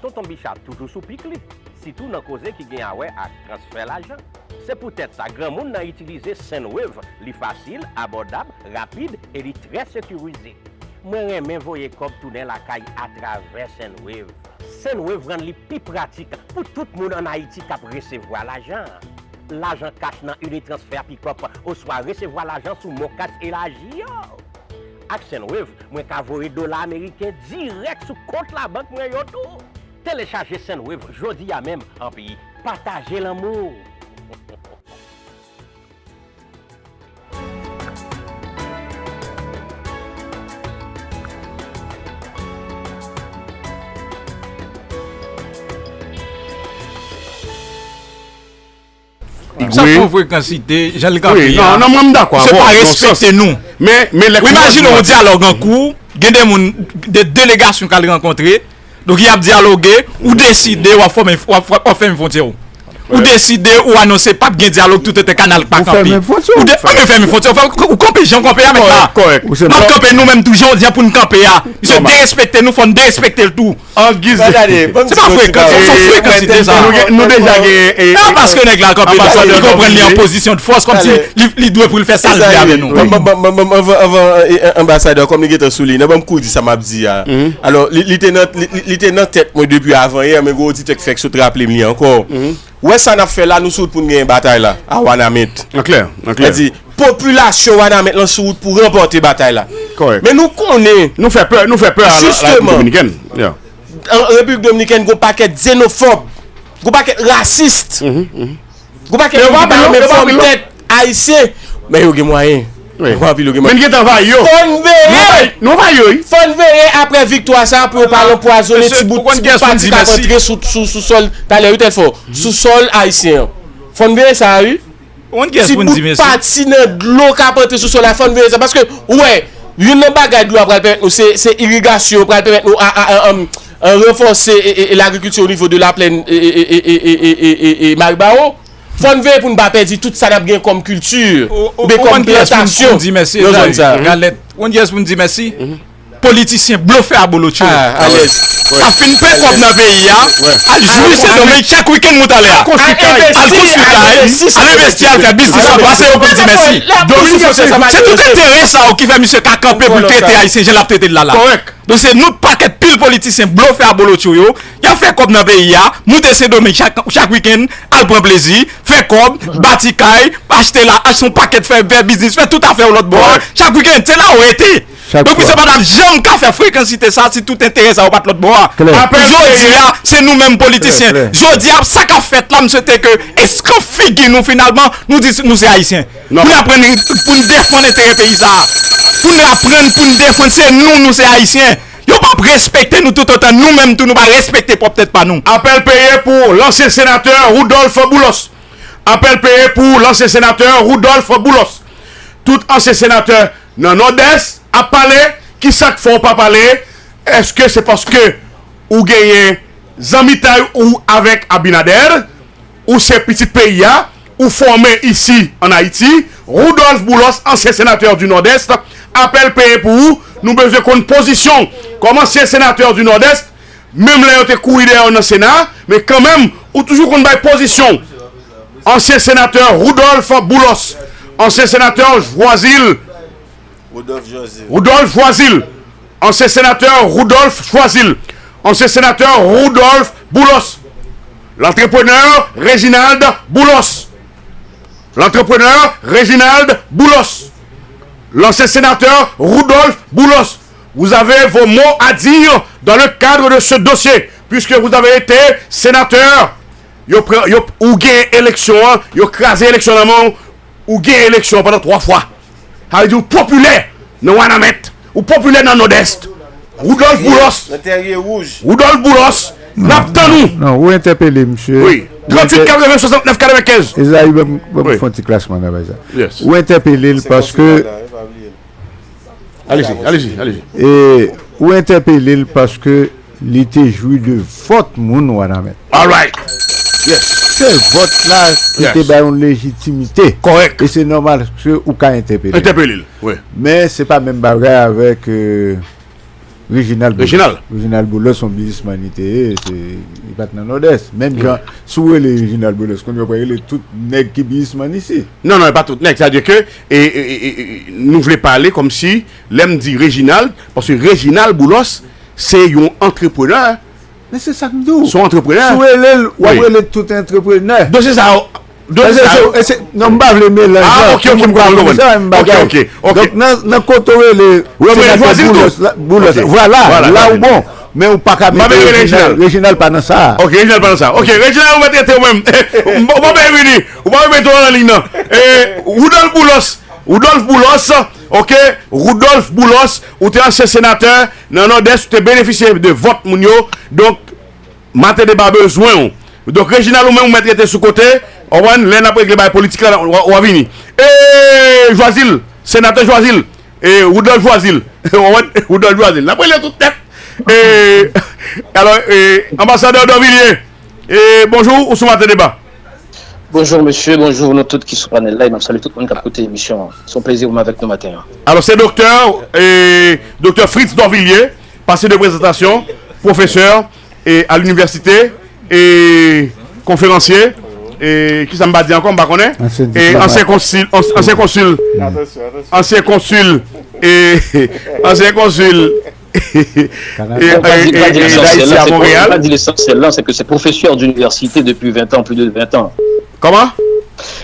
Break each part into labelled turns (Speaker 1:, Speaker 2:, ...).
Speaker 1: tonton Bichat toujours sous pic li. Si tout nan cause qui gagne ouais à transfert l'argent. C'est peut-être ça grand monde n'a utilisé Sendwave, li facile, abordable, rapide et li très sécurisé. Moi j'aime voyer comme tourner la caille à travers Sendwave. Sendwave rend li plus pratique pour tout le monde en Haïti qui recevoir l'argent. L'argent cash dans une transfert pick-up ou soit recevoir l'argent sous mon cash et la JO. Avec Sendwave, moi ka voyer dollars américains direct sous compte la banque moi yo tout. Télécharger Sendwave jodi a même en pays. Partagez l'amour.
Speaker 2: Ça faut fréquencité, j'ai le cas.
Speaker 3: Oui, non, moi d'accord.
Speaker 2: C'est pas respecter nous.
Speaker 3: Mais
Speaker 2: imagine un dialogue en cours, il y a des délégations qu'on a rencontrées, donc il y a dialogué ou décider ou faire une frontière. Ou décider ou annoncer pas bien dialogue tout est canal pas camper. Ou faire une frontière ou camper, j'en camper avec là.
Speaker 3: Correct.
Speaker 2: Nous camper nous même toujours dire pour nous camper là. Ils se dérespecter nous font dérespecter le tout.
Speaker 3: En guise de
Speaker 2: c'est pas fréquencité ça.
Speaker 3: Nous déjà
Speaker 2: parce que nèg la camper ils comprennent les en position de force comme si il doit pour le faire salver avec nous.
Speaker 4: Ambassadeur comme il était souligné, n'a pas me dit ça m'a dit. Alors il était dans tête moi depuis avant hier mais gros dit que fait que se rappeler lui encore. Ouais, ça n'a fait là, nous sommes pour gagner une bataille là, à Wanamet.
Speaker 3: En clair.
Speaker 4: C'est-à-dire, population Wanamet, nous sommes pour remporter la bataille là.
Speaker 3: Correct.
Speaker 4: Mais nous connaissons.
Speaker 3: Nous fait peur
Speaker 4: justement,
Speaker 3: à la République dominicaine.
Speaker 4: En République dominicaine, il y a un paquet xénophobe, il y a un paquet raciste, il y a un paquet tête haïtien. Mais il y a moyen.
Speaker 3: Mais il est en vaille. Non,
Speaker 4: Fon verrer après victoire ça pour parler empoisonner petit bout de parti qui a rentré sous sol t'allais tel fort sous sol haïtien. Fon verrer ça oui.
Speaker 2: On qu'est-ce qu'on dit merci.
Speaker 4: Parti dans de l'eau qui a rentré sous sol la fon verrer ça parce que ouais, une bagage de l'eau après permettre nous c'est irrigation pour permettre nous à renforcer l'agriculture au niveau de la plaine et Malbao. Faut ne pour ne pas perdre tout ça n'a bien comme culture mais comme plantation.
Speaker 2: On dit merci Galette. On dit pour dire merci. Politicien bluffé à Bolocho. A fin fait comme dans pays a jouer c'est domaine chaque week-end monte aller. Al consulter, al investir, al faire business, al passer au petit merci. C'est tout intérêt ça qui fait monsieur ka camper pour traiter haïtien, j'ai la traité de là.
Speaker 3: Correct.
Speaker 2: Donc c'est nous paquet pile politicien bluffé à Bolocho yo. Y a fait comme dans pays a, monter ces domaine chaque week-end, al prend plaisir, fait comme bâti caille, acheter là, acheter son paquet faire business, faire tout à fait au l'autre bord. Chaque week-end c'est là où était. Donc c'est pas dans jamais qu'a fait fréquencité ça si tout intéresse à pas l'autre bord. Après jodi là, c'est nous mêmes politiciens. Jodi ça qu'a fait là c'était que est-ce qu'on figue nous finalement nous dit nous c'est haïtiens. Pour apprendre pour nous défendre l'intérêt pays ça. Pour nous apprendre pour nous défendre c'est nous c'est haïtiens. Yo pas respecter nous tout autant nous mêmes tout nous pas respecter peut-être pas nous.
Speaker 3: Appel payé pour l'ancien sénateur Rudolph Boulos. Appel payé pour l'ancien sénateur Rudolph Boulos. Tout ancien sénateur dans Nord-Est a parlé, qui ça faut pas parler? Est-ce que c'est parce que ou gagnez Zamitaï ou avec Abinader ou ces petits pays ou formés ici en Haïti? Rudolph Boulos, ancien sénateur du Nord-Est, appelle payé pour vous. Nous besoin qu'on position comme ancien sénateur du Nord-Est, même là on couru dans le Sénat, mais quand même ou toujours qu'on baille position. Ancien sénateur Rudolph Boulos, ancien sénateur Rudolph Joisil, ancien sénateur Rudolph Joisil, ancien sénateur Rudolph Boulos, l'entrepreneur Réginald Boulos, l'ancien sénateur Rudolph Boulos. Vous avez vos mots à dire dans le cadre de ce dossier, puisque vous avez été sénateur, ou gagné élection, vous crasé élection ou gagné élection pendant 3 fois. Ça veut dire populaire dans Wanamet, ou populaire dans Nord-Est. Rudolph Boulos. Rudolph Boulos.
Speaker 5: Non, vous interpellez, monsieur.
Speaker 3: Oui. 38, 80, 69, 95.
Speaker 5: Et ça, il va faire un petit classement là-bas.
Speaker 3: Yes.
Speaker 5: Vous interpellez parce que.
Speaker 3: Allez-y.
Speaker 5: Et vous interpellez parce que l'été jouit de vote moun Wanamet.
Speaker 3: All right.
Speaker 5: Seul vote là, qui était une légitimité.
Speaker 3: Correct.
Speaker 5: Et c'est normal que vous pouvez interpeller.
Speaker 3: Interpeller, oui.
Speaker 5: Mais c'est pas même bagarre avec Réginald Boulos, son businessman, il va dans Nord-Est. Même quand, sous les Réginald Boulos, qu'on va voir tout nègre qui businessman ici.
Speaker 3: Non, pas tout nègre. C'est-à-dire que nous voulons parler comme si l'aime dit Réginald, parce que Réginald Boulos, c'est un entrepreneur.
Speaker 5: Mais c'est ça que nous.
Speaker 3: Son entrepreneur.
Speaker 5: Sous les tout entrepreneur.
Speaker 3: Donc c'est ça.
Speaker 5: Non, je ne vais pas mélanger.
Speaker 3: Ah, ok.
Speaker 5: Donc, dans côté voilà, là où bon. Mais on pas qu'à mettre Réginald pas dans ça.
Speaker 3: Ok, Réginald pas dans ça. Ok, Réginald, on va traiter même. On va venir. On va mettre dans la ligne. Rudolf Boulos, ok, Rudolf Boulos, ou tu es ancien sénateur, dans Nord-Est, tu es bénéficié de vote mounio, donc, matin de pas besoin. Donc, Réginald, ou même, on va traiter sous côté, on va l'un après les bails politiques, on va venir. Et Joisil, sénateur Joisil, et Rudolf Joisil, Rudolf Joisil, après les toutes têtes. Alors, ambassadeur d'Orvilliers, bonjour, ou sous matin débat.
Speaker 6: Bonjour monsieur, bonjour nous tous qui sont là et nous saluons tout le monde qui a écouté l'émission. C'est un plaisir de avec nous matin.
Speaker 3: Alors c'est docteur Fritz d'Orvilliers, passé de présentation, professeur et à l'université et conférencier et qui ça me va dire encore, on connaît et ancien consul d'Haïti à Montréal.
Speaker 6: Pas dit l'essentiel là, c'est que c'est professeur d'université depuis 20 ans, plus de 20 ans.
Speaker 3: Comment?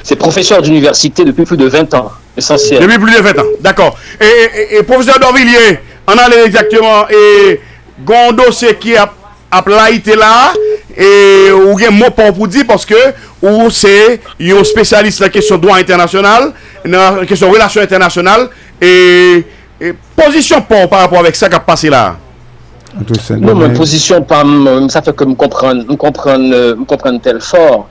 Speaker 6: C'est professeur d'université depuis plus de 20 ans. Essentiel.
Speaker 3: Depuis plus de 20 ans, d'accord. Et professeur d'Orvilliers, on a exactement et un dossier qui a été là et ou un mot pour dire parce que ou c'est un spécialiste dans la question droit international, dans la question relations internationales et position par rapport avec ça qui a passé là.
Speaker 6: Non, ma position pas ça fait que me comprendre tel fort.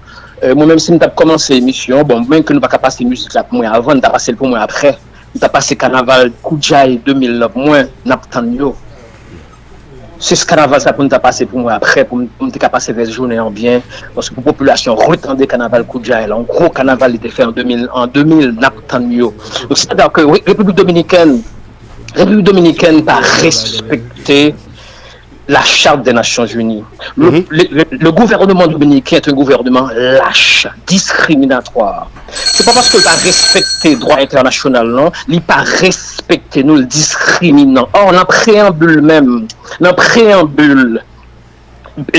Speaker 6: Moi-même, si nous avons commencé l'émission, bon, même que nous n'avons pas passé la musique là pour moi avant, nous avons passé pour moi après. Nous avons passé Carnaval Koudjaï 2009, moi, nous avons c'est ce carnaval ça pour nous passer pour moi après, pour nous passer les journées en bien, parce que la population retendait Carnaval Koudjaï. Un gros carnaval était fait en 2000, nous avons donc c'est-à-dire que la République dominicaine pas respecté la charte des Nations Unies. Le gouvernement dominicain est un gouvernement lâche, discriminatoire. C'est pas parce qu'il n'a pas respecté le droit international, non, il n'a pas respecté nous le discriminant. Or, dans le préambule,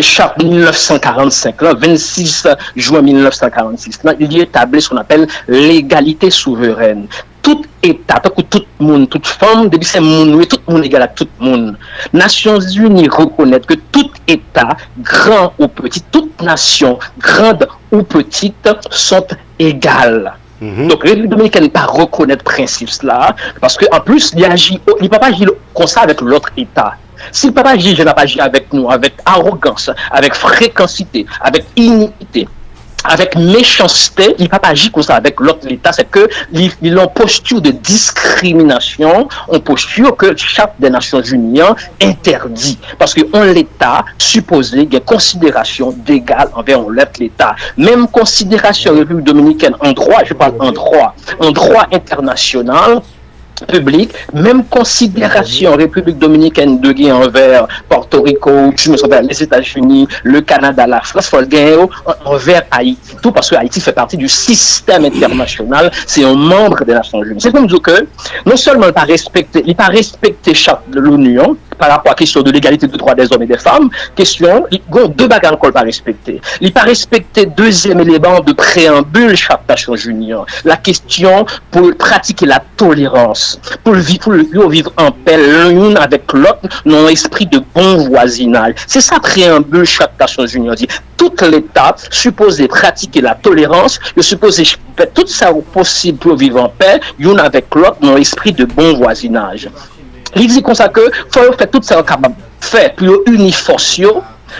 Speaker 6: charte 1945, là, 26 juin 1946, là, il y établit ce qu'on appelle l'égalité souveraine. Tout État, tout le monde, toute femme, depuis c'est monde, tout le monde égal à tout le monde. Nations Unies reconnaissent que tout État, grand ou petit, toute nation, grande ou petite, sont égales. Donc, la République dominicaine n'est pas reconnaître ce principe là, parce qu'en plus, il ne peut pas agir comme ça avec l'autre État. S'il ne peut pas agir, je n'ai pas agi avec nous, avec arrogance, avec fréquencité, avec iniquité, avec méchanceté, il ne peut pas agir comme ça avec l'autre État. C'est qu'ils ont posture de discrimination, une posture que chaque des Nations Unies interdit. Parce que l'État supposé qu'il y a considération d'égal envers l'autre l'État. Même considération République dominicaine en droit, je parle en droit international, public, même considération République dominicaine de guerre envers Porto Rico, les États-Unis, le Canada, la France, envers Haïti. Tout parce que Haïti fait partie du système international, c'est un membre des Nations Unies. C'est comme dire que non seulement il n'a pas respecté charte de l'ONU par rapport à la question de l'égalité des droits des hommes et des femmes, question, il y a deux bagages encore pas respecté. Il n'a pas respecté deuxième élément de préambule charte des Nations Unies, la question pour pratiquer la tolérance. Pour vivre en paix l'un avec l'autre, dans un esprit de bon voisinage. C'est ça préambule chaque Nations Unies dit. Tout l'État supposé pratiquer la tolérance, il supposé faire tout ça possible pour vivre en paix, l'un avec l'autre, dans un esprit de bon voisinage. Il dit comme ça que faut faire tout ça capable faire pour unir force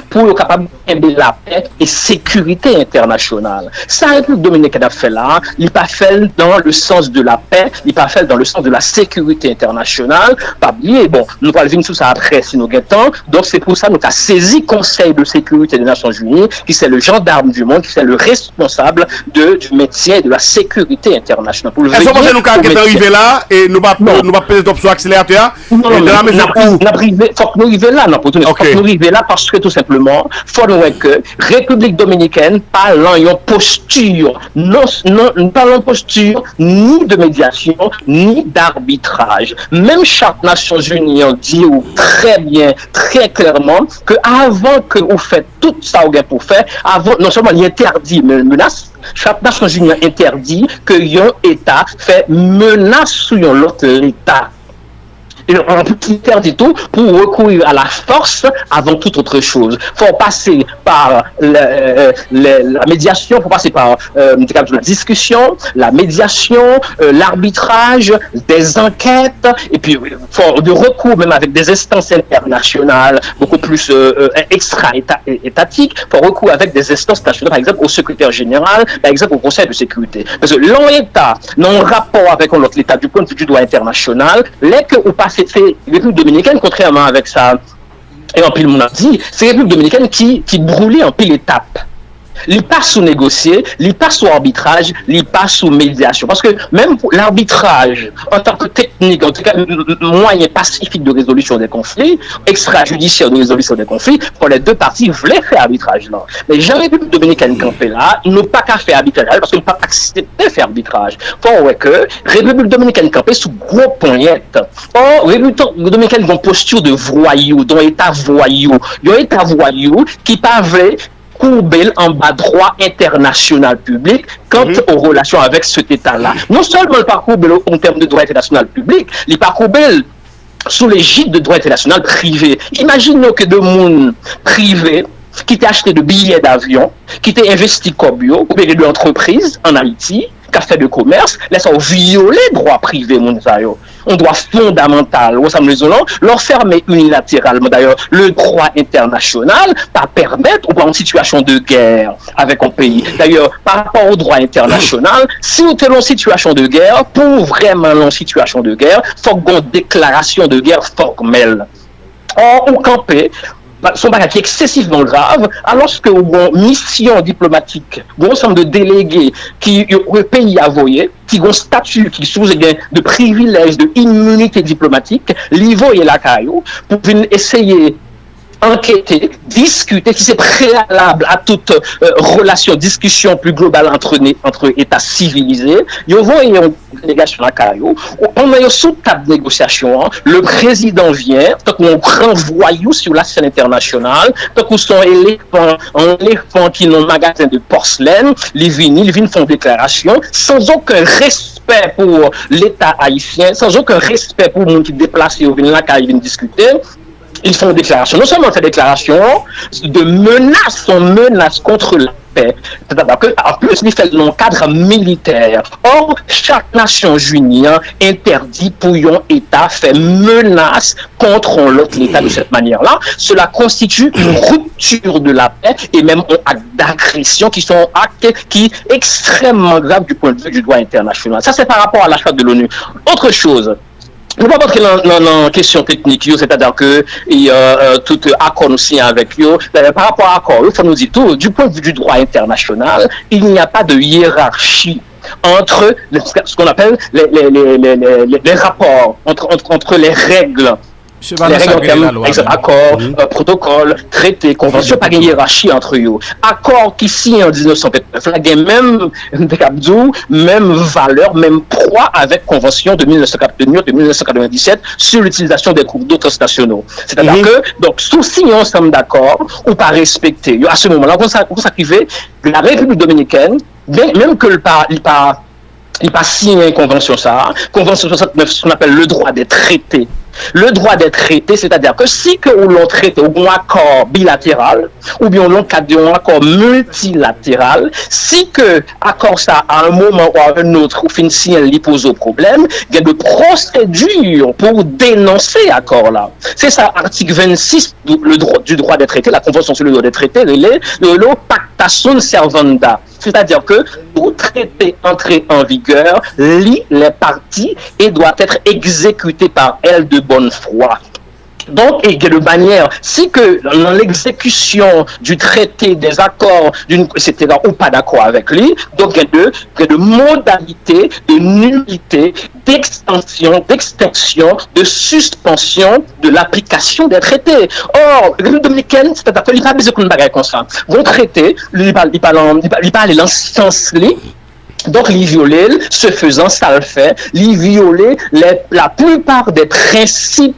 Speaker 6: pour capable la paix et sécurité internationale. Ça, la République dominicaine a fait là, il n'est pas fait dans le sens de la paix, il n'est pas fait dans le sens de la sécurité internationale. Pas oublier, bon, nous allons venir sur ça après si nous avons temps. Donc c'est pour ça que nous avons saisi Conseil de sécurité des Nations Unies, qui c'est le gendarme du monde, qui c'est le responsable du métier de la sécurité internationale.
Speaker 3: Est-ce que nous avons arrivé là et nous ne pas peser sur l'accélérateur?
Speaker 6: Non, il faut que nous arrivions là, faut que nous arrivions là parce que tout simplement, il faut que République dominicaine parle en posture, non parlant posture ni de médiation, ni d'arbitrage. Même chaque Nations Unies dit très bien, très clairement, que avant que vous faites tout ça pour faire, avant, non seulement il interdit, mais menace. Chaque Nations Unies interdit que un État fait menace sur l'autre État. On interdit tout pour recourir à la force avant toute autre chose. Il faut passer par la médiation, il faut passer par la discussion, la médiation, l'arbitrage, des enquêtes, et puis il faut de recours même avec des instances internationales beaucoup plus extra-étatiques, il faut recours avec des instances nationales, par exemple au secrétaire général, par exemple au Conseil de sécurité. Parce que l'État, dans un rapport avec l'autre État du point de vue du droit international, les que vous passez c'est République dominicaine, contrairement avec ça, et en pile mon a dit, c'est République dominicaine qui brûlait en pile étape. Il passe sous négocier, il passe sous arbitrage, il passe sous médiation. Parce que même pour l'arbitrage, en tant que technique, en tout cas, moyen pacifique de résolution des conflits, extrajudiciaire de résolution des conflits, pour les deux parties voulaient faire arbitrage là. Mais jamais République dominicaine campé là, ils n'ont pas qu'à faire arbitrage parce qu'ils n'ont pas accepté de faire arbitrage. Faut ouais que République dominicaine campé sous gros poignette. Or, République dominicaine ont une posture de voyou, d'un état voyou. Il y a un état voyou qui parle courbel en bas droit international public quant aux relations avec cet État-là. Non seulement le parcours en termes de droit international public, il parcours sous l'égide de droit international privé. Imaginons que deux mondes privés qui t'ont acheté de billets d'avion, qui t'ont investi comme bio, ou bien de l'entreprise en Haïti, qui a fait de commerce, laissant violer droit privé, on doit fondamental, leur fermer unilatéralement d'ailleurs le droit international, pas permettre ou pas en situation de guerre avec un pays. D'ailleurs, par rapport au droit international, si vous êtes en situation de guerre, pour vraiment en situation de guerre, il faut qu'on ait une déclaration de guerre formelle. Or, au campé, son bagage qui est excessivement grave, alors que une mission diplomatique, un ensemble de délégués qui le pays a voyé, qui ont un statut, qui sont de privilèges, de immunité diplomatique, l'Ivo et la Caillou, pour essayer enquêter, discuter, qui c'est préalable à toute relation, discussion plus globale entre États civilisés. Ils vont y avoir une délégation à Caillou. On est sous table de négociation. Le président vient, tant qu'on grand voyou sur la scène internationale, tant qu'on sont éléphants qui ont un magasin de porcelaine, ils viennent font déclaration sans aucun respect pour l'État haïtien, sans aucun respect pour les gens qui déplacent, ils viennent là, ils viennent discuter. Ils font une déclaration. Non seulement cette déclaration de menace contre la paix, en plus, ils font dans le cadre militaire. Or, chaque Nation Unie interdit pour un État faire menace contre l'autre État de cette manière-là. Cela constitue une rupture de la paix et même un acte d'agression qui sont actes qui extrêmement graves du point de vue du droit international. Ça, c'est par rapport à la charte de l'ONU. Autre chose. Nous ne pouvons pas entrer dans la question technique, c'est-à-dire que tout accord aussi avec eux. Par rapport à l'accord, il faut nous dire tout, du point de vue du droit international, il n'y a pas de hiérarchie entre ce qu'on appelle les rapports, entre les règles. Les règles en termes, exemple, accord, protocole, traité, convention, pas de hiérarchie entre eux. Accord qui signe en 1929, il y a même valeur, même poids avec convention de 1997 sur l'utilisation des groupes d'autres nationaux. C'est-à-dire que, donc, sous signe ensemble d'accord ou pas respecté, à ce moment-là, on s'activait la République dominicaine, même que il pas signé une convention 69, ce qu'on appelle le droit des traités. Le droit des traités, c'est-à-dire que si que l'on traite un accord bilatéral, ou bien l'on cadre un accord multilatéral, si que accord ça à un moment ou à un autre, ou fin signe il pose au problème, il y a de procédures pour dénoncer accord là. C'est ça, article 26 du droit des traités, la Convention sur le droit des traités, le pacta sunt servanda. C'est-à-dire que tout traité entré en vigueur lie les parties et doit être exécuté par elles de bonne foi. Donc, et de manière, si que dans l'exécution du traité, des accords, etc., ou pas d'accord avec lui, donc il y a de modalités, de nullité, d'extension, de suspension de l'application des traités. Or, le République dominicaine, c'est-à-dire qu'il n'y a pas besoin de bagaille comme ça. Vos traités, il parle dans ce sens-là. Donc, les violer, ce faisant, ça le fait, les violer la plupart des principes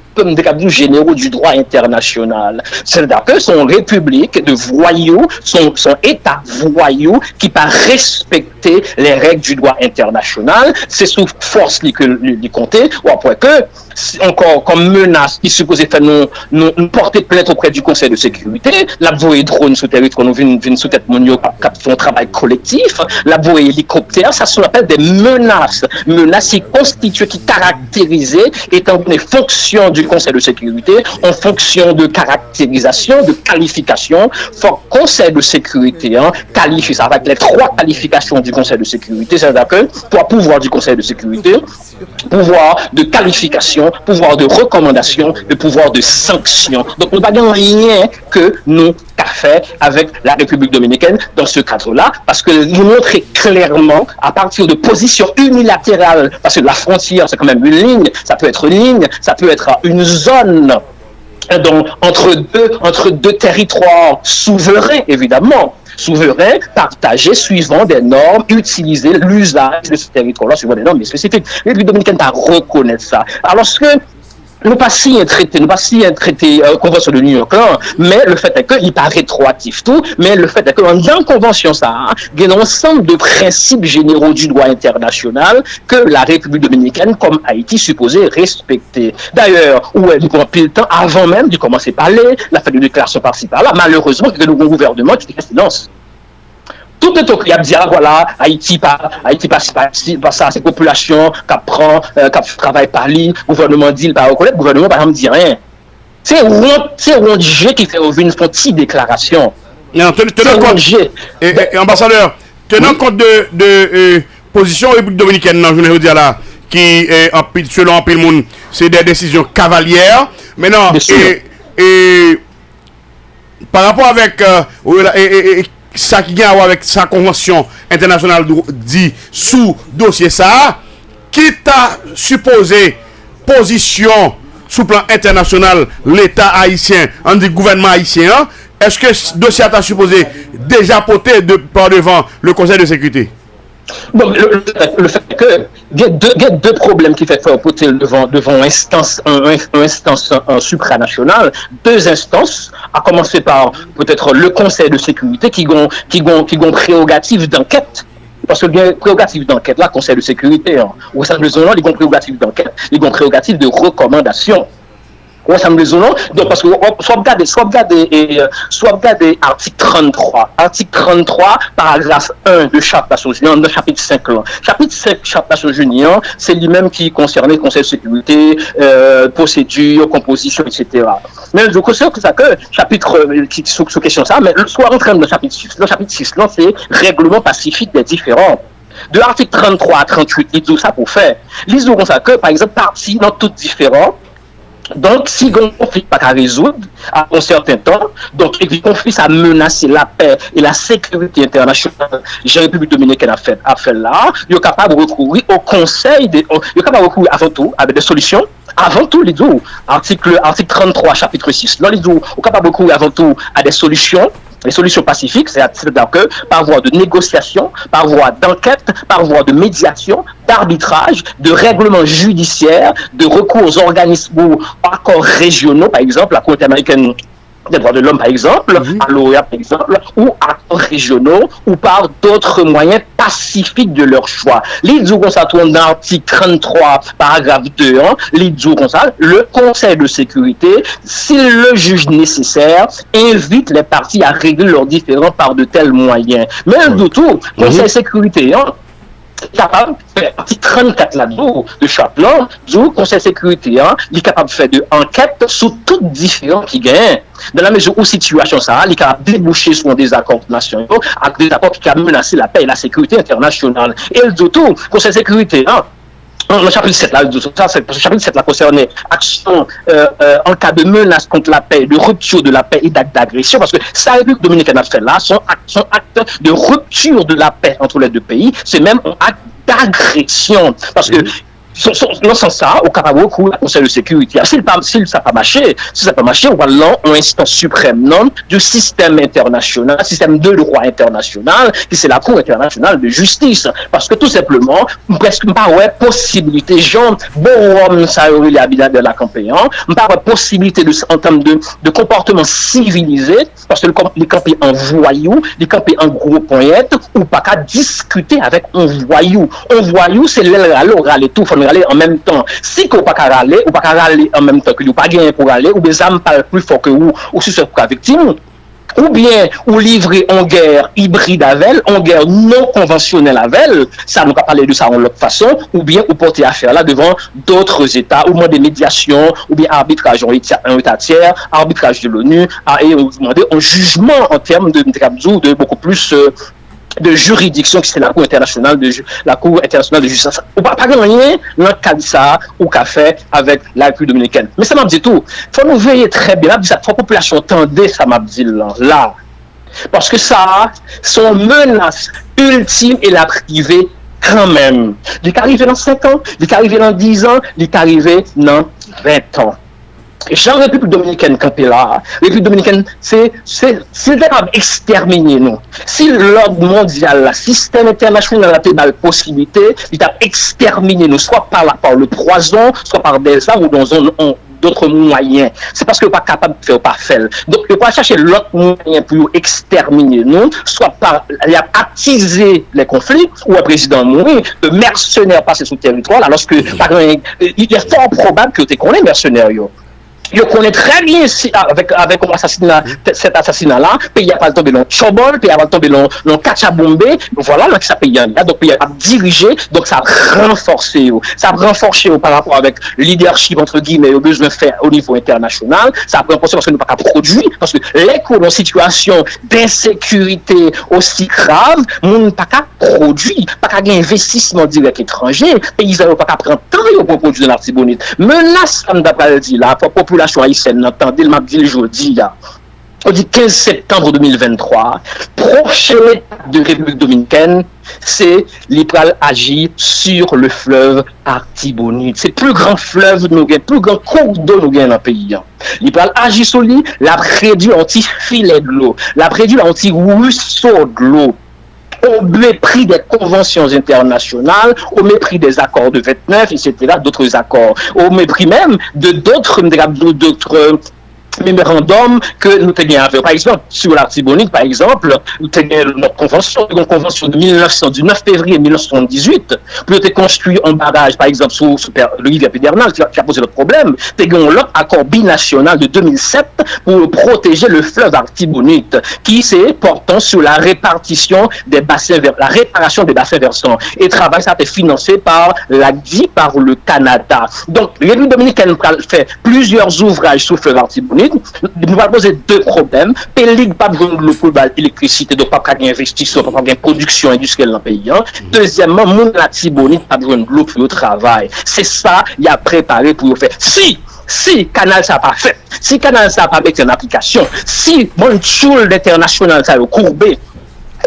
Speaker 6: généraux du droit international. C'est-à-dire que son république de voyous, son état voyou qui pas respecter les règles du droit international, c'est sous force que lui compter, ou après que, encore comme menace qui supposait faire nous porter plainte auprès du Conseil de sécurité, la voie drone sous territoire, nous venons sous tête monio, qui font un travail collectif, la voie hélicoptère, ça se appelle des menaces qui constituent, qui caractérisaient, étant donné fonction du Conseil de sécurité, en fonction de caractérisation, de qualification. Faut Conseil de sécurité qualifie ça avec les 3 qualifications du Conseil de sécurité, c'est-à-dire que pour pouvoir du Conseil de sécurité, pouvoir de qualification, pouvoir de recommandation, et pouvoir de sanction. Donc nous n'avons rien que nous fait avec la République dominicaine dans ce cadre-là, parce que nous montrer clairement à partir de positions unilatérales, parce que la frontière c'est quand même une ligne, ça peut être une zone donc, entre deux territoires souverains évidemment, partagés suivant des normes, utiliser l'usage de ce territoire-là suivant des normes spécifiques. La République dominicaine va reconnaître ça. Alors que nous pas si un traité convention de New York là, mais le fait est que il pas rétroactif tout, mais le fait est que dans la convention ça, il y a un ensemble de principes généraux du droit international que la République dominicaine comme Haïti supposée respecter. D'ailleurs, où elle prend pile temps avant même de commencer à parler, la fait de déclaration par-ci par-là, malheureusement il y a un gouvernement qui fait silence. Tout le temps qu'il y a dit, voilà, Haïti passe ça, ces populations qui travaillent par lui, gouvernement dit, il pas reconnaître, gouvernement par exemple dit rien. C'est Rondje qui fait une petite déclaration.
Speaker 3: Non, tenant compte, ambassadeur, tenant compte de position République dominicaine dans le journée là, qui selon un peu le monde, c'est des décisions cavalières. Maintenant, et par rapport avec ça qui vient avec sa convention internationale dit sous dossier ça, qui t'a supposé position sous plan international l'État haïtien, on dit gouvernement haïtien, est-ce que ce dossier t'a supposé déjà porté par devant le Conseil de sécurité?
Speaker 6: Bon, le fait que il y a deux problèmes qui fait faire porter devant une instance supranationale, 2 instances, à commencer par peut-être le Conseil de sécurité qui ont prérogative d'enquête. Parce que bien prérogative d'enquête là, Conseil de sécurité, au sein de zone ils ont prérogative d'enquête, ils ont prérogative de recommandation. Donc, parce que soit regarder article 33. Article 33, paragraphe 1 de Charte Nations Unies, dans chapitre 5 là. Chapitre 5, Charte Nations Unies, c'est lui-même qui concernait le Conseil de sécurité, procédure, composition, etc. Mais je considère que ça que chapitre qui sous question ça, mais soit rentrant dans le chapitre 6. Le chapitre 6 là, c'est règlement pacifique des différends. De l'article 33 à 38, ils disent ça pour faire. Ils disent ça que, par exemple, partie dans tout différent. Donc, si un conflit pas à résoudre à un certain temps, donc le conflit ça menace la paix et la sécurité internationale. La République dominicaine a fait là, il est capable de recourir au Conseil, il est capable de recourir avant tout avec des solutions. Avant tout, les deux, article 33, chapitre 6, là, les deux, on est capable de recourir avant tout à des solutions. Les solutions pacifiques, c'est-à-dire que par voie de négociation, par voie d'enquête, par voie de médiation, d'arbitrage, de règlement judiciaire, de recours aux organismes ou accords régionaux, par exemple, la Cour américaine des droits de l'homme, par exemple, à l'OEA, par exemple, ou acteurs régionaux, ou par d'autres moyens pacifiques de leur choix. Les disent comme ça, dans l'article 33, paragraphe 2, les disent comme ça, le Conseil de sécurité, s'il le juge nécessaire, invite les parties à régler leurs différends par de tels moyens. Mais du tout, le Conseil de sécurité, capable de faire article 34 là-dedans de Chaplan, du Conseil de sécurité, il est capable de faire de enquête sur toutes différents qui gagnent. Dans la mesure où situation ça, il est capable de déboucher sur des accords nationaux, avec des accords qui ont menacé la paix et la sécurité internationale. Et du tout, Conseil de sécurité, le chapitre 7 là, le chapitre 7 là concerne action en cas de menace contre la paix, de rupture de la paix et d'acte d'agression, parce que ça, la République dominicaine a fait là, son acte de rupture de la paix entre les deux pays, c'est même un acte d'agression, parce que dans ce sens-là, au capable beaucoup le Conseil de sécurité. Si ça n'a pas marché, on va là une instance suprême non du système international, système de droit international, qui c'est la Cour internationale de justice. Parce que tout simplement, presque pas ouais possibilité, genre bon homme ça aurait l'habitat de la campagne, pas possibilité en termes de comportement civilisé, parce que les campés en voyou, les campés en gros pointe, ou pas qu'à discuter avec un voyou. Un voyou, c'est râler tout, faut râler en même temps. Si qu'on pas râler, ou pas râler en même temps que vous pas gagner pour râler, ou des âmes parlent plus fort que vous, ou si c'est pour la victime, ou bien ou livrer en guerre hybride avec elle, en guerre non conventionnelle avec elle, ça nous pas parler de ça en l'autre façon, ou bien ou porter affaire là devant d'autres États, ou moins des médiations, ou bien arbitrage en État tiers, arbitrage de l'ONU, et demander un jugement en termes de beaucoup plus de juridiction qui c'est la Cour internationale de justice. Ou pas gagner dans le cas de ça ou qu'a fait avec la République dominicaine. Mais ça m'a dit tout. Faut nous veiller très bien. Il faut que la population entende ça m'a dit là. Parce que ça, son menace ultime est la privée quand même. Il est arrivé dans 5 ans, il est arrivé dans 10 ans, il est arrivé dans 20 ans. Et la République dominicaine, quand elle est là, la République dominicaine, c'est capable d'exterminer nous. Si l'ordre mondial, le système international a la possibilité, il a exterminé nous, soit par le poison, soit par des armes ou dans d'autres moyens. C'est parce que vous n'êtes pas capable de faire pas faire. Donc, vous pas chercher l'autre moyen pour exterminer nous, soit par attiser les conflits, ou un président mourir, de mercenaires passer sous le territoire, alors que il est fort probable que tu connais mercenaires. Je connais très bien avec cet assassinat-là, pays n'a pas tombé dans Chobol, pays n'a pas tombé dans Kachabombe, voilà, là, ça pays là, donc pays a dirigé, donc ça a renforcé, par rapport avec leadership, entre guillemets, au besoin de faire au niveau international, ça a renforcé parce que nous n'avons pas produit, parce que les cours en situation d'insécurité aussi grave, nous n'avons pas produit, pas qu'à investissement direct étranger, pays n'ont pas qu'à prendre temps pour produire de l'Artibonite. Menace, comme d'après dit là, pour population haïtienne, entendez, il m'a dit le jeudi, on dit 15 septembre 2023, prochaine étape de République dominicaine, c'est l'Ipral agir sur le fleuve Artibonite. C'est le plus grand fleuve, plus grand cours d'eau nous gagne dans le pays. L'Ipral agit sur lui, l'a réduit anti-filet de l'eau, l'a réduit anti-ruisseau de l'eau. Au mépris des conventions internationales, au mépris des accords de 29, etc., d'autres accords, au mépris même de d'autres mémorandum que nous tenions avec. Par exemple, sur l'Artibonite, par exemple, nous tenions notre convention, une convention du 9 février 1978, pour construire un barrage, par exemple, sur le rivière Pédernal, qui a posé notre problème. Nous avons l'autre accord binational de 2007 pour protéger le fleuve Artibonite, qui s'est portant sur la répartition des bassins, la réparation des bassins versants. Et le travail, ça a été financé par l'AGDI, par le Canada. Donc, la République dominicaine fait plusieurs ouvrages sur le fleuve Artibonite. Nous allons poser deux problèmes. Pélig, pas besoin de l'eau pour l'électricité, donc pas d'investissement, pas de production industrielle dans le pays. Deuxièmement, mon Artibonite, pas besoin de l'eau pour le travail. C'est ça, il a préparé pour le faire. Si Canal ça n'a pas fait, si Canal ça n'a pas mis en application, si mon choule international ça a courbé,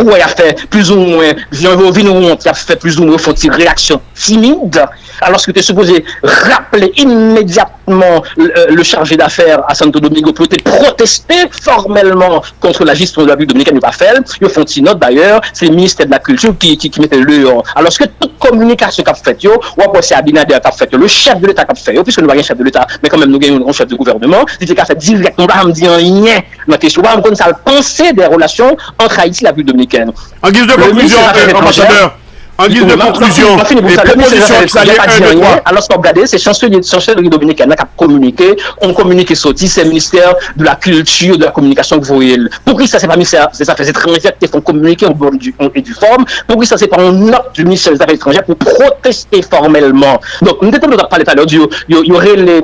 Speaker 6: où il a fait plus ou moins, il a fait plus ou moins une réaction timide, alors que tu es supposé rappeler immédiatement le chargé d'affaires à Santo Domingo pour te protester formellement contre la gestion de la République dominicaine, il pas fait. Ils font une note d'ailleurs, c'est le ministère de la Culture qui mettait le dehors. Alors que toute communication qu'a fait, ou après c'est Abinader qu'a fait, le chef de l'État qu'a fait, puisque nous n'avons pas un chef de l'État, mais quand même nous avons un chef de gouvernement, il qu'a fait directement, on va me dire rien dans la question, on va me ça le penser des relations entre Haïti et la République dominicaine.
Speaker 3: En guise de conclusion, ambassadeur. En guise de conclusion, les propositions qui s'allaient 1, 2, 3.
Speaker 6: Alors, ce qu'on regarde, c'est chancelier dominicaine qui a communiqué, on communique sorti, c'est le ministère de la Culture, de la Communication que vous voyez. Pour qui ça, c'est pas le ministère des Affaires étrangères qui font communiquer au bord et du forme, pour qui ça, c'est pas une note du ministère des Affaires étrangères pour protester formellement. Donc, nous devons parler tout à l'heure, il y aurait les.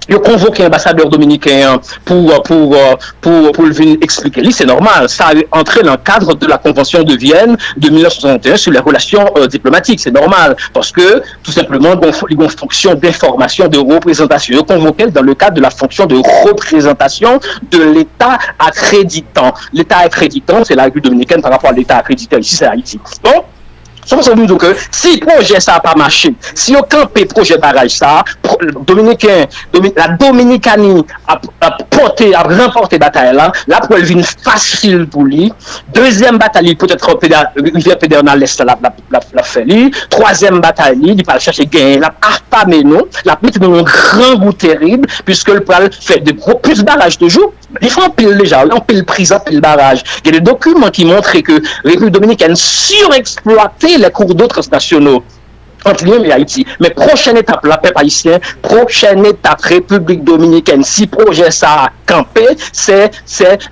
Speaker 6: Il a convoqué l'ambassadeur dominicain pour le venir expliquer. C'est normal. Ça a entré dans le cadre de la Convention de Vienne de 1961 sur les relations diplomatiques. C'est normal. Parce que, tout simplement, il y a une fonction d'information, de représentation. Il a convoqué dans le cadre de la fonction de représentation de l'État accréditant. L'État accréditant, c'est la République dominicaine par rapport à l'État accréditant. Ici, c'est Haïti. Donc, ça veut dire que si le projet ça n'a pas marché, si aucun projet barrage ça, la Dominicanie a remporté la bataille là pour elle vient facile pour lui. Deuxième bataille, peut-être Rivière Pédernal l'Est la fait lui. Troisième bataille, il va chercher gain, la affamé nous, la mettre dans un grand goût terrible, puisque le pral fait plus de barrages toujours. Il faut en pile déjà, on pile prison, pile barrage. Il y a des documents qui montrent que la République dominicaine surexploitait les cours d'eau transnationaux entre Lyon et Haïti. Mais prochaine étape, la peuple haïtien, prochaine étape, République dominicaine, si projet ça a campé, c'est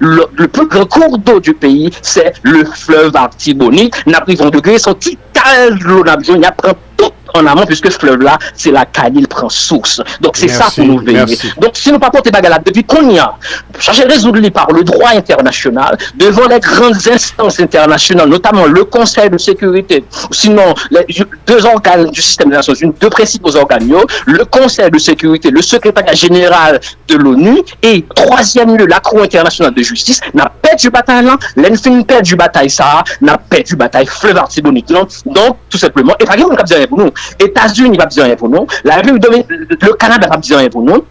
Speaker 6: le plus grand cours d'eau du pays, c'est le fleuve Artibonite. N'a pris 20 degrés, son petit calme de l'eau n'a besoin, il prend tout en amont, puisque ce fleuve-là, c'est la Canille prend source. Donc, c'est ça pour nous veiller. Donc, si nous ne pas porter bagarre depuis qu'on y a, chercher résoudre par le droit international, devant les grandes instances internationales, notamment le Conseil de sécurité, sinon, les deux organes du système des Nations Unies, deux principaux organes, le Conseil de sécurité, le secrétariat général de l'ONU, et troisième lieu, la Cour internationale de justice, n'a perdu bataille là, l'enfin perdu bataille ça, n'a perdu bataille fleuve Artibonite, non? Donc, tout simplement, et par exemple, on va dire rien pour nous. États-Unis va dire rien pour nous, la République dominicaine, le Canada va dire rien pour nous,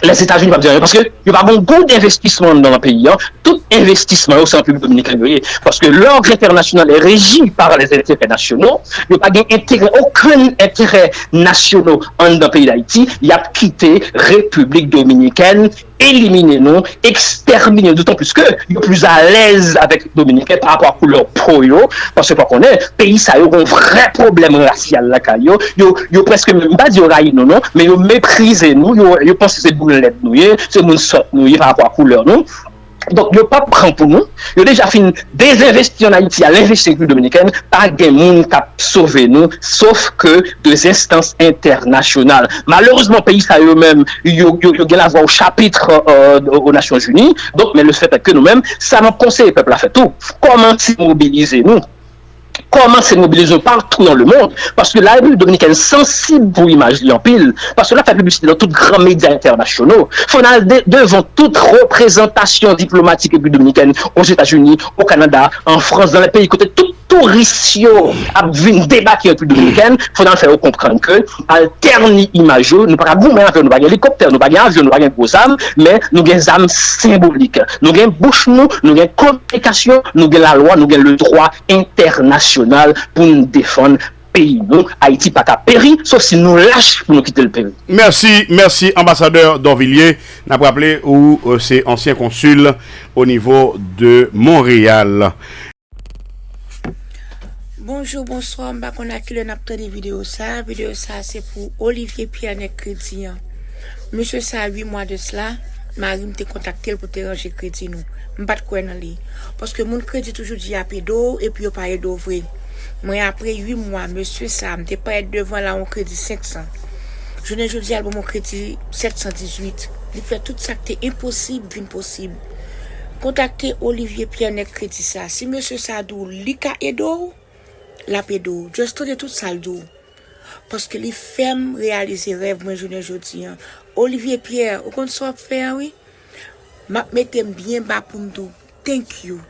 Speaker 6: les États-Unis va dire rien parce que il y a pas beaucoup d'investissement dans le pays. Tout investissement au sein de la République dominicaine, parce que l'ordre international est régi par les intérêts nationaux. Il n'y a pas aucun intérêt national dans le pays d'Haïti. Il a quitté République dominicaine, éliminer nous, exterminer, d'autant plus que ils sont plus à l'aise avec les Dominicains par rapport à couleur pro, parce que qu'on est, pays ça a un vrai problème racial là, yo presque même pas dire non, mais yo méprisé nous, yo pense que c'est boulette nous, c'est moun sot nous par rapport à couleur nous. Donc, il n'y a pas de prend pour nous. Il a déjà fini désinvestir en Haïti à l'investissement dominicaine, pas de monde qui a sauvé nous, sauf que des instances internationales. Malheureusement, pays ça eux-mêmes, il y a la voix au chapitre aux Nations Unies. Donc, mais le fait est que nous-mêmes, ça nous conseille le peuple à faire tout. Comment s'immobiliser nous? Comment se mobiliser partout dans le monde, parce que la République dominicaine est sensible pour l'image en pile, parce que là, fait publicité dans tous les grands médias internationaux. Il faut devant toute représentation diplomatique et dominicaine aux États-Unis, au Canada, en France, dans les pays côté tout touristes a vu débarquer en République dominicaine, il faut faire comprendre que alterner image, nous ne pouvons pas faire, nous pas hélicoptère, nous pas avion, nous pas gros âmes, mais nous avons des âmes symboliques. Nous avons bouche nous avons communication, nous avons la loi, nous avons le droit international pour nous défendre pays. Nous, Haïti pas qu'à périr, sauf si nous lâchons pour nous quitter le pays.
Speaker 3: Merci, ambassadeur d'Orvilliers. N'a pas rappelé où c'est ancien consul au niveau de Montréal.
Speaker 7: Bonjour, bonsoir, on a qui le napte de vidéo ça. Vidéo ça, c'est pour Olivier Pierre Crédit. Monsieur ça, 8 mois de cela, Marie m'a contacté pour te ranger crédit nous. M'pas de quoi dans lui. Parce que mon crédit toujours dit à pédo et puis pas d'eau vrai. Moi après 8 mois, monsieur ça, m'était pas être devant là on crédit 500. Je ne dis à mon crédit 718. Il fait tout ça que c'est impossible, impossible. Contactez Olivier Pierre Crédit ça. Si monsieur Sadou lika edo la pédo, juste de tout ça le dos. Parce que les femmes réaliser rêve, moi je ne dis. Olivier Pierre, vous compte soit faire, oui? Ma mettez bien bas pour me dire, thank you.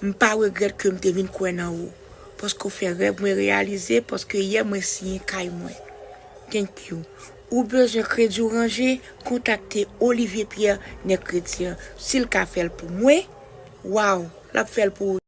Speaker 7: Je ne pas regret que je vienne quoi en haut. parce qu'on fait rêve moi réaliser parce que hier moi signé caille moi. Thank you. Ou besoin crédit ranger, contactez Olivier Pierre Net Chrétien. S'il ka fait pour moi, wow, l'a fait pour